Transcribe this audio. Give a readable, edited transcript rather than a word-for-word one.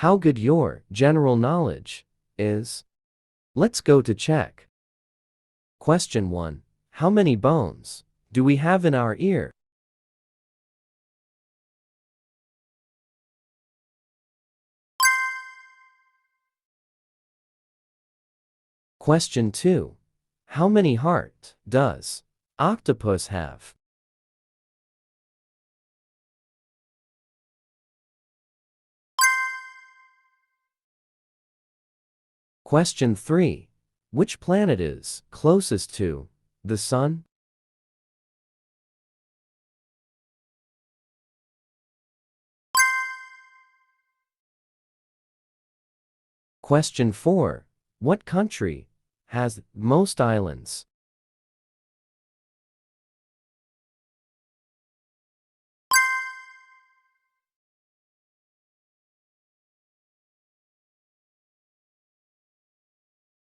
how good your general knowledge is. Let's go to check. Question 1. How many bones do we have in our ear? Question 2. How many hearts does octopus have? Question 3. Which planet is closest to the Sun? Question 4. What country has most islands?